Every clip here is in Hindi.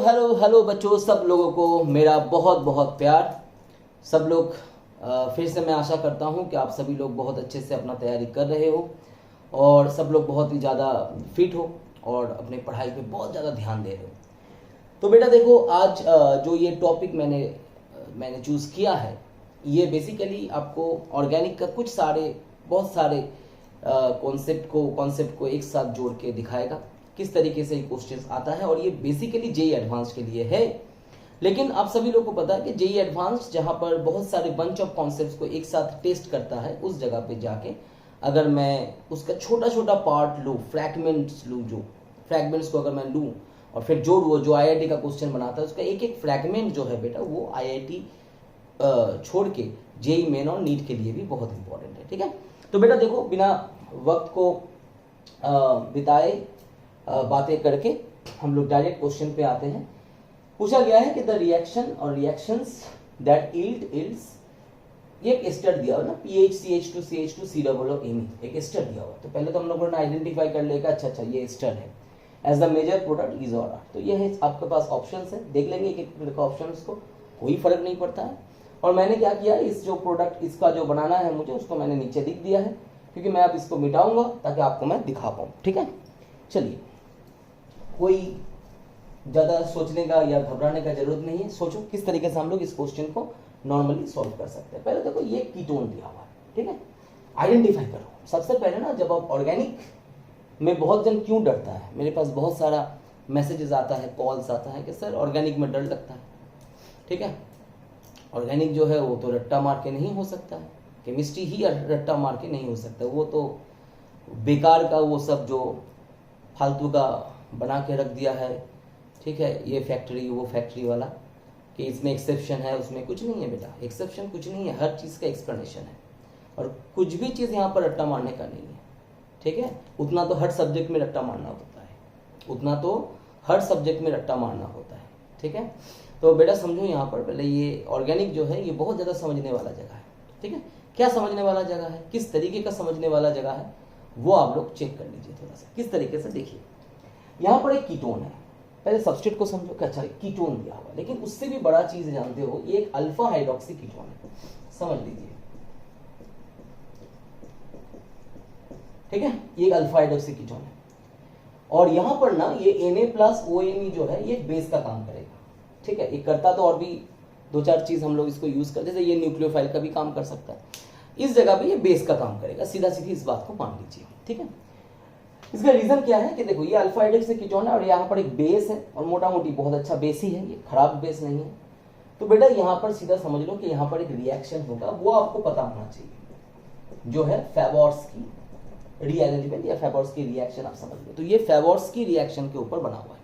हेलो हेलो बच्चों, सब लोगों को मेरा बहुत बहुत प्यार। सब लोग फिर से मैं आशा करता हूं कि आप सभी लोग बहुत अच्छे से अपना तैयारी कर रहे हो और सब लोग बहुत ही ज़्यादा फिट हो और अपने पढ़ाई पे बहुत ज़्यादा ध्यान दे रहे हो। तो बेटा देखो, आज जो ये टॉपिक मैंने चूज़ किया है, ये बेसिकली आपको ऑर्गेनिक का बहुत सारे कॉन्सेप्ट को एक साथ जोड़ के दिखाएगा किस तरीके से ये क्वेश्चंस आता है। और ये बेसिकली जेई एडवांस के लिए है, लेकिन आप सभी लोगों को पता है कि जेई एडवांस जहां पर बहुत सारे बंच ऑफ कॉन्सेप्ट्स को एक साथ टेस्ट करता है, उस जगह पे जाके अगर मैं उसका छोटा छोटा पार्ट लूँ, जो फ्रैगमेंट्स को अगर मैं लूँ और फिर जोड़ूँ, जो आईआईटी का क्वेश्चन बनाता है उसका एक एक फ्रैगमेंट जो है बेटा, वो आईआईटी छोड़ के जेई मेन और नीट के लिए भी बहुत इंपॉर्टेंट है। ठीक है, तो बेटा देखो, बिना वक्त को बिताए बातें करके हम लोग डायरेक्ट क्वेश्चन पे आते हैं। पूछा गया है कि द रिएक्शन और रिएक्शंस दैट इल्ड्स, ये एक एस्टर दिया हुआ ना, PHCH2CH2COOMe, एक एस्टर दिया हुआ। तो पहले तो हम लोगों ने आइडेंटिफाई कर लेगा, अच्छा ये एस्टर है, as the major product is और आर। तो ये है आपके पास ऑप्शंस है, देख लेंगे एक ऑप्शंस को, कोई फर्क नहीं पड़ता है। और मैंने क्या किया, इस जो प्रोडक्ट इसका जो बनाना है मुझे, उसको मैंने नीचे लिख दिया है, क्योंकि मैं अब इसको मिटाऊंगा ताकि आपको मैं दिखा पाऊँ। ठीक है, चलिए, कोई ज़्यादा सोचने का या घबराने का जरूरत नहीं है। सोचो किस तरीके से हम लोग इस क्वेश्चन को नॉर्मली सॉल्व कर सकते हैं। पहले देखो, ये कीटोन दिया हुआ है, ठीक है, आइडेंटिफाई करो। सबसे पहले ना, जब आप ऑर्गेनिक में, बहुत जन क्यों डरता है, मेरे पास बहुत सारा मैसेजेस आता है, कॉल्स आता है कि सर ऑर्गेनिक में डर लगता है। ठीक है, ऑर्गेनिक जो है वो तो रट्टा मार के नहीं हो सकता है, केमिस्ट्री ही रट्टा मार के नहीं हो सकता, वो तो बेकार का वो सब जो फालतू का बना के रख दिया है। ठीक है, ये फैक्ट्री वो फैक्ट्री वाला, कि इसमें एक्सेप्शन है, उसमें कुछ नहीं है बेटा, एक्सेप्शन कुछ नहीं है, हर चीज़ का एक्सप्लेनेशन है और कुछ भी चीज़ यहाँ पर रट्टा मारने का नहीं है। ठीक है, उतना तो हर सब्जेक्ट में रट्टा मारना होता है, उतना तो हर सब्जेक्ट में रट्टा मारना होता है। ठीक है, तो बेटा समझो, यहाँ पर पहले ये ऑर्गेनिक जो है ये बहुत ज़्यादा समझने वाला जगह है। ठीक है, क्या समझने वाला जगह है, किस तरीके का समझने वाला जगह है, वो आप लोग चेक कर लीजिए थोड़ा सा किस तरीके से। देखिए, यहाँ पर एक कीटोन है, पहले सबस्ट्रेट को समझो कि अच्छा कीटोन दिया हुआ, लेकिन उससे भी बड़ा चीज जानते हो, ये एक अल्फा हाइड्रोक्सी कीटोन है, समझ लीजिए। ठीक है, ये एक अल्फा हाइड्रोक्सी कीटोन है और यहाँ पर ना ये Na+OMe जो है, ये बेस का काम करेगा। ठीक है, ये करता तो और भी दो चार चीज हम लोग इसको यूज कर, जैसे ये न्यूक्लियोफाइल का भी काम कर सकता है, इस जगह पे ये बेस का काम करेगा, सीधा सीधी इस बात को मान लीजिए। ठीक है, इसका रीजन क्या है कि देखो, ये अल्फा हाइड्रोक्सी कीटोन है और यहाँ पर एक बेस है और मोटा मोटी बहुत अच्छा बेस ही है, ये खराब बेस नहीं है। तो बेटा यहाँ पर सीधा समझ लो कि यहाँ पर एक रिएक्शन होगा, वो आपको पता होना चाहिए, जो है फेबोर्स्की रीअरेंजमेंट या फेबोर्स्की रिएक्शन, आप समझ लो। तो ये फेबोर्स्की रिएक्शन के ऊपर बना हुआ है।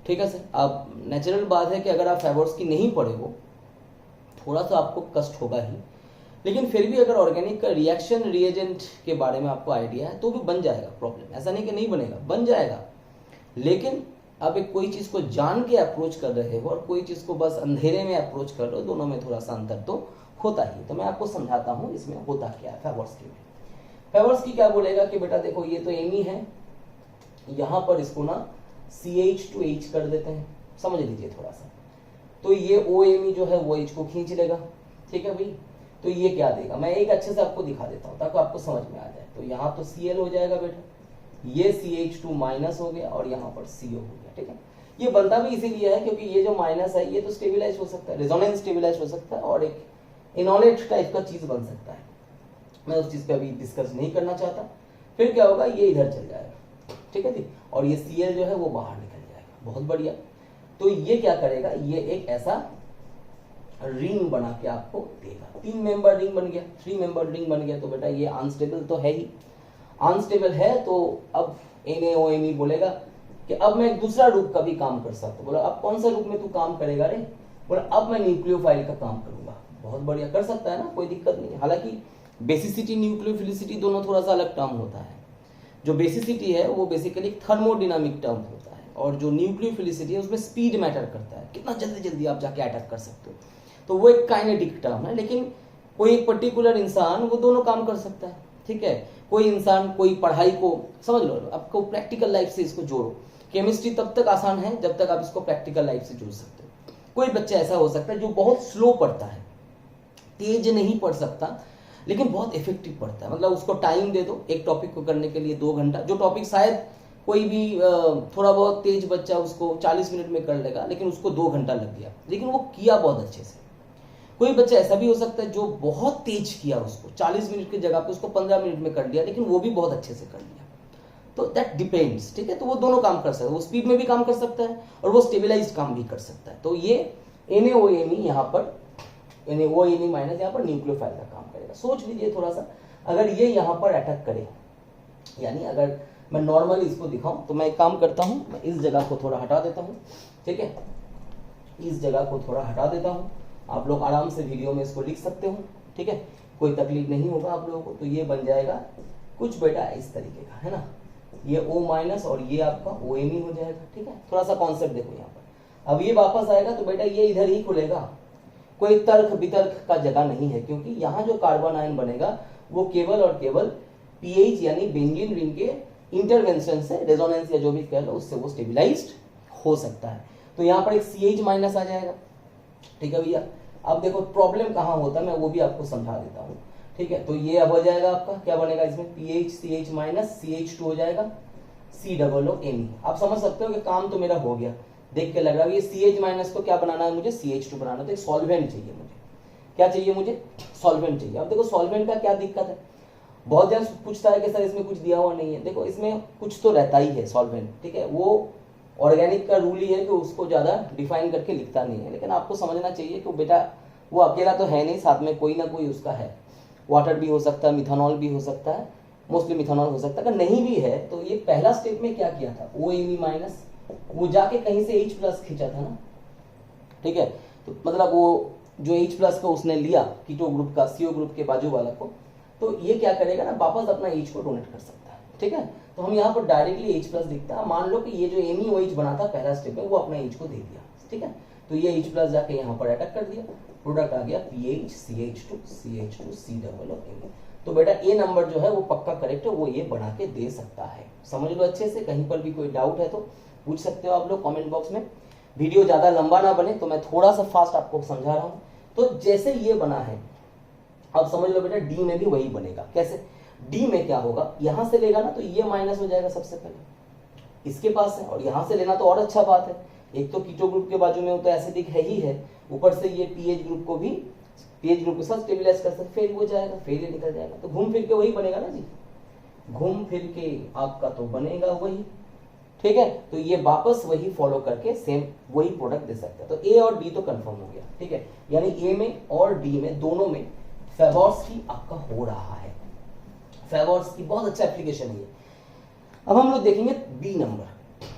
ठीक है सर, अब नेचुरल बात है कि अगर आप फेबोर्स्की नहीं पढ़े हो, थोड़ा सा आपको कष्ट होगा ही, लेकिन फिर भी अगर ऑर्गेनिक का रिएक्शन रिएजेंट के बारे में आपको आइडिया है तो भी बन जाएगा प्रॉब्लम, ऐसा नहीं कि नहीं बनेगा, बन जाएगा। लेकिन अब एक कोई चीज को जान के अप्रोच कर रहे हो और कोई चीज को बस अंधेरे में अप्रोच कर रहे हो, दोनों में थोड़ा सा अंतर तो होता ही। तो मैं आपको समझाता हूँ इसमें होता क्या है फेबोर्स्की में। फेबोर्स्की क्या बोलेगा कि बेटा देखो, ये तो एमी है, यहाँ पर इसको ना CH2H कर देते हैं, समझ लीजिए थोड़ा सा। तो ये OMe जो है वो H को खींच लेगा। ठीक है भाई, तो ये क्या देगा, मैं एक अच्छे से आपको दिखा देता हूँ ताकि आपको समझ में आ जाए। तो यहाँ तो Cl हो जाएगा बेटा, ये CH2- हो गया और यहाँ पर CO हो गया। ठीक है, ये बनता भी इसीलिए है क्योंकि ये जो माइनस है ये तो स्टेबिलाइज हो सकता है, रेजोनेंस स्टेबिलाइज हो सकता है और एक इनोलेट टाइप का चीज बन सकता है। मैं उस चीज पे अभी डिस्कस नहीं करना चाहता। फिर क्या होगा, ये इधर चल जाएगा। ठीक है जी, और ये Cl जो है वो बाहर निकल जाएगा। बहुत बढ़िया। तो ये क्या करेगा, ये एक ऐसा रिंग बना के आपको देगा। 3 मेंबर रिंग बन गया, 3 मेंबर रिंग बन गया। तो बेटा ये अनस्टेबल तो है ही, अनस्टेबल है तो अब NaOMe बोलेगा कि अब मैं एक दूसरा रूप का भी काम कर सकता हूँ। बोला अब कौन सा रूप में तू काम करेगा रे, बोला अब मैं न्यूक्लियोफाइल का काम करूंगा। बहुत बढ़िया, कर सकता है ना, कोई दिक्कत नहीं। हालांकि बेसिसिटी न्यूक्लियोफिलिसिटी दोनों थोड़ा सा अलग टर्म होता है। जो बेसिसिटी है वो बेसिकली थर्मोडिनामिक टर्म होता है और जो न्यूक्लियोफिलिसिटी है उसमें स्पीड मैटर करता है, कितना जल्दी जल्दी आप जाके अटैक कर सकते हो। तो वो एक काइनेटिक टर्म है, लेकिन कोई एक पर्टिकुलर इंसान वो दोनों काम कर सकता है। ठीक है, कोई इंसान कोई पढ़ाई को, समझ लो, आपको प्रैक्टिकल लाइफ से इसको जोड़ो केमिस्ट्री तब तक आसान है जब तक आप इसको प्रैक्टिकल लाइफ से जोड़ सकते हो। कोई बच्चा ऐसा हो सकता है जो बहुत स्लो पढ़ता है, तेज नहीं पढ़ सकता लेकिन बहुत इफेक्टिव पढ़ता है, मतलब उसको टाइम दे दो एक टॉपिक को करने के लिए 2 घंटा, जो टॉपिक शायद कोई भी थोड़ा बहुत तेज बच्चा उसको 40 मिनट में कर लेगा लेकिन उसको 2 घंटा लग गया, लेकिन वो किया बहुत अच्छे से। कोई बच्चा ऐसा भी हो सकता है जो बहुत तेज किया, उसको 40 मिनट की जगह पे उसको 15 मिनट में कर लिया, लेकिन वो भी बहुत अच्छे से कर लिया। तो दैट डिपेंड्स, ठीक है। तो वो दोनों काम कर सकता है, वो स्पीड में भी काम कर सकता है और वो स्टेबिलाइज काम भी कर सकता है। तो ये NaOMe यहाँ पर NaOMe माइनस यहाँ पर न्यूक्लियोफाइल का काम करेगा। सोच लीजिए थोड़ा सा, अगर ये यहाँ पर अटैक करे, यानी अगर मैं नॉर्मली इसको दिखाऊं तो मैं एक काम करता हूं, मैं इस जगह को थोड़ा हटा देता हूं, ठीक है, इस जगह को थोड़ा हटा देता हूं। आप लोग आराम से वीडियो में इसको लिख सकते हो, ठीक है, कोई तकलीफ नहीं होगा आप लोगों को। तो ये बन जाएगा कुछ बेटा इस तरीके का, है ना, ये O माइनस और ये आपका OMe हो जाएगा, ठीक है। थोड़ा सा कॉन्सेप्ट देखो यहाँ पर, अब ये वापस आएगा तो बेटा ये इधर ही खुलेगा, कोई तर्क वितर्क का जगह नहीं है, क्योंकि यहाँ जो कार्बन आयन बनेगा वो केवल और केवल पीएच यानी बेंजीन रिंग के इंटरवेंशन से, रेजोनेंस या जो भी कह लो उससे वो स्टेबिलाइज्ड हो सकता है। तो यहाँ पर एक CH माइनस आ जाएगा, ठीक है भैया। अब देखो प्रॉब्लम कहाँ होता है मैं वो भी आपको समझा देता हूँ, ठीक है। तो ये अब हो जाएगा आपका, क्या बनेगा इसमें, PH CH माइनस CH2 हो जाएगा, COOMe। आप समझ सकते हो कि काम तो मेरा हो गया, देख के लग रहा है। ये CH माइनस को क्या बनाना है मुझे, CH2 बनाना है। तो एक सॉल्वेंट चाहिए मुझे, क्या चाहिए मुझे, सॉल्वेंट चाहिए। अब देखो सॉल्वेंट का क्या दिक्कत है, बहुत जन पूछता है कि सर इसमें कुछ दिया हुआ नहीं है। देखो इसमें कुछ तो रहता ही है सॉल्वेंट, ठीक है। वो ऑर्गेनिक का रूल ही है कि उसको ज्यादा डिफाइन करके लिखता नहीं है, लेकिन आपको समझना चाहिए कि बेटा वो अकेला तो है नहीं, साथ में कोई ना कोई उसका है। वाटर भी हो सकता है, मिथानॉल भी हो सकता है, मोस्टली मिथानॉल हो सकता है। अगर नहीं भी है तो ये पहला स्टेप में क्या किया था, OMe माइनस, वो जाके कहीं से H प्लस खींचा था ना, ठीक है। तो मतलब वो जो H प्लस को उसने लिया कीटो ग्रुप का CO ग्रुप के बाजू वाला को, तो ये क्या करेगा ना, वापस अपना H को डोनेट कर सकता है, ठीक है। तो हम यहाँ पर डायरेक्टली H प्लस दिखता है। मान लो कि ये जो NeOH बना था पहला स्टेप में, वो अपना H को दे दिया, ठीक है। तो ये H प्लस जाके यहाँ पर अटैक कर दिया, प्रोडक्ट आ गया PH CH2 CH2 COOMe। तो बेटा ए नंबर जो है वो पक्का करेक्ट है, वो ये बना के दे सकता है। समझ लो अच्छे से, कहीं पर भी कोई डाउट है तो पूछ सकते हो आप लोग कमेंट बॉक्स में। वीडियो ज्यादा लंबा ना बने तो मैं थोड़ा सा फास्ट आपको समझा रहा हूँ। तो जैसे ये बना है, अब समझ लो बेटा डी में भी वही बनेगा। कैसे, डी में क्या होगा, यहां से लेगा ना तो ये माइनस हो जाएगा सबसे पहले, इसके पास है, और यहां से लेना तो और अच्छा बात है। एक तो कीटो ग्रुप के बाजू में हो तो एसिडिक है ही है, ऊपर से ये पीएच ग्रुप को भी पीएच ग्रुप के साथ स्टेबलाइज कर सकते, फेल हो जाएगा, फेल ही निकल जाएगा। तो घूम फिर के वही बनेगा ना जी, घूम फिर के आपका तो बनेगा वही, ठीक है। तो ये वापस वही फॉलो करके सेम वही प्रोडक्ट दे सकता है। तो ए और डी तो कंफर्म हो गया, ठीक है। यानी ए में और डी में दोनों में फेवोर्स की आपका हो रहा है, फेवोर्स की बहुत अच्छा एप्लीकेशन है ये। अब हम लोग देखेंगे बी नंबर।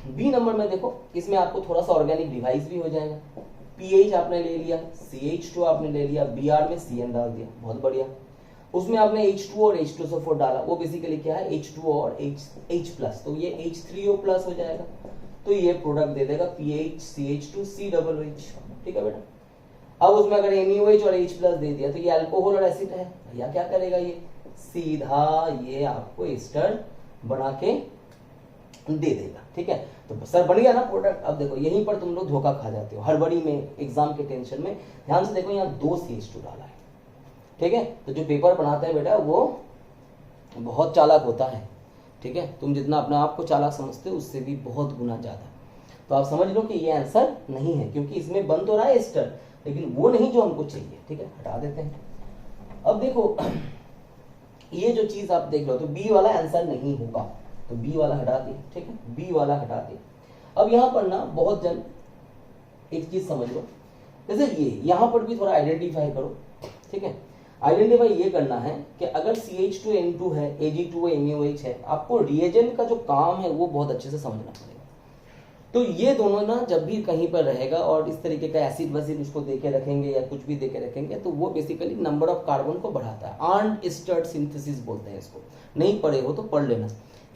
बी नंबर में देखो, इसमें आपको थोड़ा सा ऑर्गेनिक डिवाइस भी हो जाएगा। पीएच आपने ले लिया, CH2 आपने ले लिया, Br में Cn डाल दिया, बहुत बढ़िया। उसमें आपने H2 और H2SO4 डाला, वो बेसिकली क्या है, H2 और H प्लस, तो ये H3O प्लस हो जाएगा। तो ये प्रोडक्ट दे देगा PH CH2 COOH, ठीक है बेटा। अब उसमें अगर NeOH और H प्लस दे दिया तो ये अल्कोहल और एसिड है, भैया क्या करेगा, ये सीधा ये आपको एस्टर बना के दे देगा, ठीक है। तो सर बन गया ना प्रोडक्ट। अब देखो यहीं पर तुम लोग धोखा खा जाते हो हड़बड़ी में, एग्जाम के टेंशन में। ध्यान से देखो, यहाँ 2 CH2 डाला है, ठीक है। तो जो पेपर बनाते हैं बेटा वो बहुत चालाक होता है, ठीक है। तुम जितना अपने आप को चालाक समझते हो उससे भी बहुत गुना ज्यादा। तो आप समझ लो कि ये आंसर नहीं है, क्योंकि इसमें बन तो रहा है एस्टर, लेकिन वो नहीं जो हमको चाहिए, ठीक है। हटा देते हैं। अब देखो ये जो चीज आप देख लो, तो बी वाला आंसर नहीं होगा, तो बी वाला हटा दिए, ठीक है, बी वाला हटा दिए। अब यहाँ पर ना बहुत जन एक चीज समझ लो, जैसे ये यहाँ पर भी थोड़ा आइडेंटिफाई करो, ठीक है। आइडेंटिफाई ये करना है कि अगर CH2N2 है, Ag2NeOH है, आपको रिएजेंट का जो काम है वो बहुत अच्छे से समझना पड़ेगा। तो ये दोनों ना जब भी कहीं पर रहेगा और इस तरीके का एसिड वैसिड उसको देके रखेंगे या कुछ भी देके रखेंगे, तो वो बेसिकली नंबर ऑफ कार्बन को बढ़ाता है। अनस्टर्ड सिंथेसिस बोलते हैं इसको, नहीं पढ़े हो तो पढ़ लेना।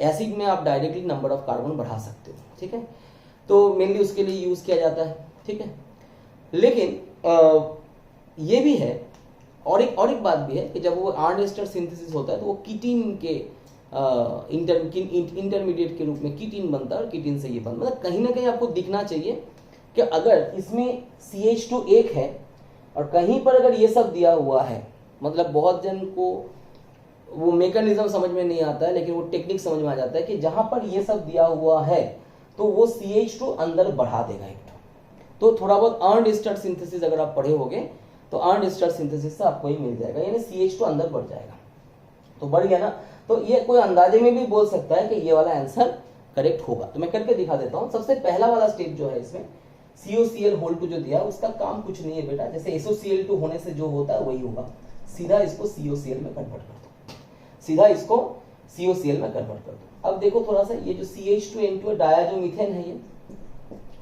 एसिड में आप डायरेक्टली नंबर ऑफ कार्बन बढ़ा सकते हो, ठीक है। तो मेनली उसके लिए यूज किया जाता है, ठीक है। लेकिन ये भी है और एक बात भी है कि जब वो अनस्टर्ड सिंथेसिस होता है तो वो कीटीन के इंटरमीडिएट के रूप में कीटीन बनता है और कीटीन से ये बनता है। मतलब कहीं ना कहीं आपको दिखना चाहिए कि अगर इसमें CH2 एक है और कहीं पर अगर ये सब दिया हुआ है, मतलब बहुत जन को वो मैकेनिज्म समझ में नहीं आता है, लेकिन वो टेक्निक समझ में आ जाता है कि जहां पर ये सब दिया हुआ है तो वो CH2 अंदर बढ़ा देगा एक तो थोड़ा बहुत अर्नड स्टार्ट सिंथेसिस अगर आप पढ़े होगे तो अर्नड स्टार्ट सिंथेसिस से आपको ही मिल जाएगा, यानी CH2 अंदर बढ़ जाएगा। तो बढ़ गया ना, तो ये कोई अंदाजे में भी बोल सकता है कि ये वाला आंसर करेक्ट होगा। तो मैं करके दिखा देता हूं। सबसे पहला वाला स्टेप जो है इसमें COCl होल 2 जो दिया उसका काम कुछ नहीं है बेटा, जैसे SOCl2 होने से जो होता है वही होगा, सीधा इसको COCl में कन्वर्ट कर दो, सीधा इसको COCl में कन्वर्ट कर दो। अब देखो थोड़ा सा, ये जो CH2N2 डायाजोमीथेन है,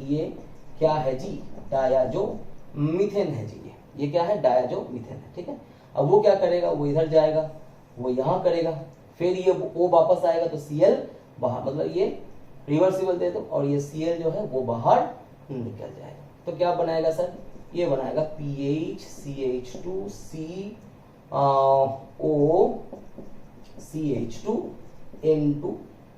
ये क्या है जी, डायाजोमीथेन है जी, ये क्या है, डायाजोमीथेन है, ठीक है। अब वो क्या करेगा, वो इधर जाएगा, वो यहां करेगा, फिर ये O वापस आएगा तो Cl बाहर, मतलब ये रिवर्सिबल दे दो और ये Cl जो है वो बाहर निकल जाएगा। तो क्या बनाएगा सर, ये बनाएगा PH CH2 CO CH2 N2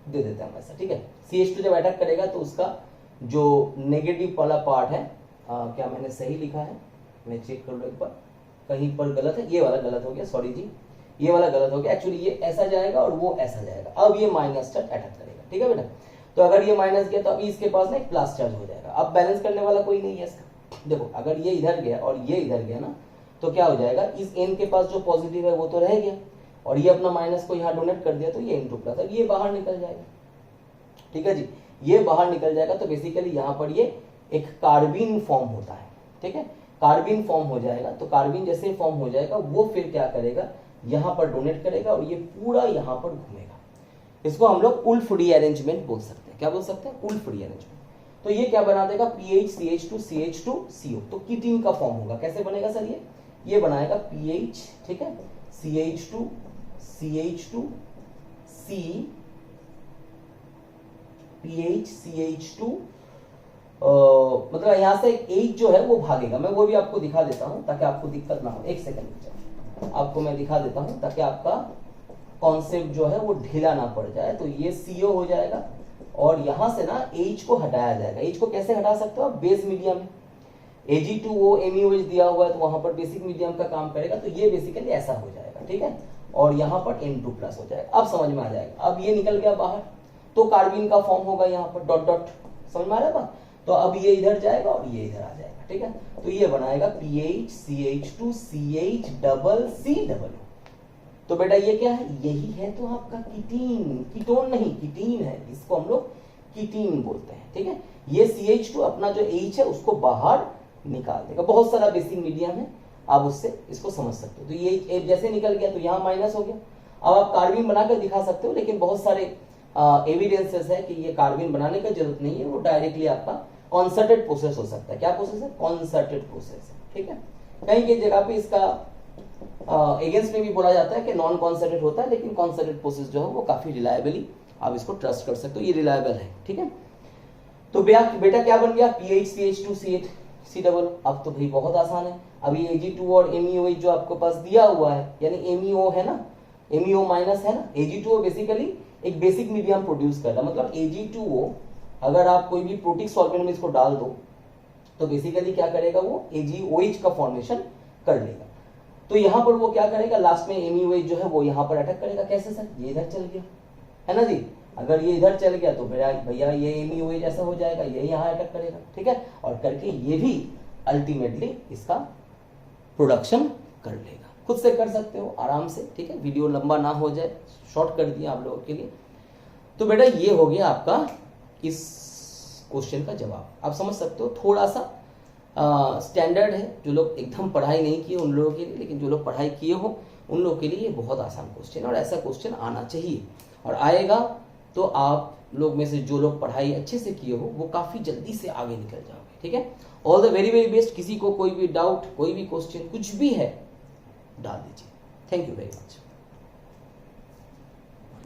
दे देते हैं ऐसा, ठीक है। CH2 जब अटैक करेगा तो उसका जो नेगेटिव वाला पार्ट है, क्या मैंने सही लिखा है, मैं चेक कर लो एक बार, कहीं पर गलत है, ये वाला गलत हो गया, सॉरी जी, ये वाला गलत हो गया। एक्चुअली ये ऐसा जाएगा और वो ऐसा जाएगा, अब ये माइनस चार्ज अटैक करेगा, ठीक है बेटा। तो अगर ये माइनस गया तो अभी इसके पास ना एक प्लस चार्ज हो जाएगा। अब बैलेंस करने वाला कोई नहीं है इसका। देखो अगर ये इधर गया और ये इधर गया ना, तो क्या हो जाएगा, इस N के पास जो पॉजिटिव है वो तो रह गया और ये अपना माइनस को यहाँ डोनेट कर दिया तो ये N2 प्लस, अब ये बाहर निकल जाएगा, ठीक है जी, ये बाहर निकल जाएगा। तो बेसिकली यहाँ पर ये एक कार्बिन फॉर्म होता है, ठीक है, कार्बिन फॉर्म हो जाएगा। तो कार्बिन जैसे फॉर्म हो जाएगा वो फिर क्या करेगा, यहाँ पर डोनेट करेगा और ये पूरा यहाँ पर घूमेगा। इसको हम लोग उल्फ रीअरेंजमेंट बोल सकते हैं। क्या बोल सकते हैं, उल्फ रीअरेंजमेंट। तो ये क्या बना देगा, PH CH2 CH2 CO, तो कीटीन का फॉर्म होगा। कैसे बनेगा सर, ये बनाएगा PH, ठीक है, CH2 CH2 C PH CH2, मतलब यहां से H जो है वो भागेगा। मैं वो भी आपको दिखा देता हूं ताकि आपको दिक्कत ना हो। एक सेकंड आपको मैं दिखा देता हूं ताकि आपका कॉन्सेप्ट जो है वो ढीला ना पड़ जाए। तो ये CO हो जाएगा और यहां से ना H को हटाया जाएगा। H को कैसे हटा सकते हो आप, बेस मीडियम है, Ag2O MeOH दिया हुआ है तो वहां पर बेसिक मीडियम का काम करेगा। तो ये बेसिकली ऐसा हो जाएगा, ठीक है, और यहाँ पर N2 प्लस हो जाएगा। अब समझ में आ जाएगा। अब ये निकल गया बाहर तो कार्बिन का फॉर्म होगा यहाँ पर डॉट डॉट, समझ में आ रहा है। तो अब ये इधर जाएगा और ये इधर आ जाएगा, ठीक है। तो ये बनाएगा PH CH2 CH double C double. तो बेटा ये क्या है, यही है तो आपका कीटीन, कीटोन नहीं कीटीन है, इसको हम लोग कीटीन बोलते हैं, ठीक है। ये CH2 अपना जो H है उसको बाहर निकाल देगा। बहुत सारा बेसिक मीडियम है, आप उससे इसको समझ सकते हो। तो ये जैसे निकल गया तो यहाँ माइनस हो गया। अब आप कार्बिन बनाकर दिखा सकते हो, लेकिन बहुत सारे एविडेंसेस है कि ये कार्बिन बनाने का जरूरत नहीं है, वो डायरेक्टली आपका कॉन्सर्टेड प्रोसेस हो सकता है। क्या प्रोसेस है, कॉन्सर्टेड प्रोसेस है, ठीक है। कहीं की जगह पे इसका अगेंस्ट में भी बोला जाता है कि नॉन कॉन्सर्टेड होता है, लेकिन कॉन्सर्टेड प्रोसेस जो है वो काफी रिलायबली आप इसको ट्रस्ट कर सकते हो, ये रिलायबल है, ठीक है। तो बेटा क्या बन गया, PH CH2 C डबल। अब तो भाई बहुत आसान है। अभी Ag2 और MeOH जो आपके पास दिया हुआ है, यानी MEO है ना, MEO माइनस है ना, Ag2O बेसिकली एक बेसिक मीडियम प्रोड्यूस कर रहा है। मतलब Ag2O अगर आप कोई भी प्रोटिक सॉल्वेंट में इसको डाल दो तो बेसिकली क्या करेगा, वो AgOH का फॉर्मेशन कर लेगा। तो यहां पर वो क्या करेगा, लास्ट में MEOH जो है वो यहां पर अटैक करेगा। कैसे सर, ये इधर चल गया है ना जी, अगर ये इधर चल गया तो भैया ये MEOH ऐसा हो जाएगा, ये यहां अटैक करेगा, ठीक है, और करके ये भी अल्टीमेटली इसका प्रोडक्शन कर लेगा। खुद से कर सकते हो आराम से, ठीक है, वीडियो लंबा ना हो जाए, शॉर्ट कर दिया आप लोगों के लिए। तो बेटा ये हो गया आपका इस क्वेश्चन का जवाब। आप समझ सकते हो, थोड़ा सा स्टैंडर्ड है, जो लोग एकदम पढ़ाई नहीं किए उन लोगों के लिए, लेकिन जो लोग पढ़ाई किए हो उन लोगों के लिए ये बहुत आसान क्वेश्चन है और ऐसा क्वेश्चन आना चाहिए। और आएगा तो आप लोग में से जो लोग पढ़ाई अच्छे से किए हो वो काफी जल्दी से आगे निकल जाओगे, ठीक है। All the very very best. किसी को कोई भी डाउट, कोई भी क्वेश्चन कुछ भी है डाल दीजिए। Thank you very much.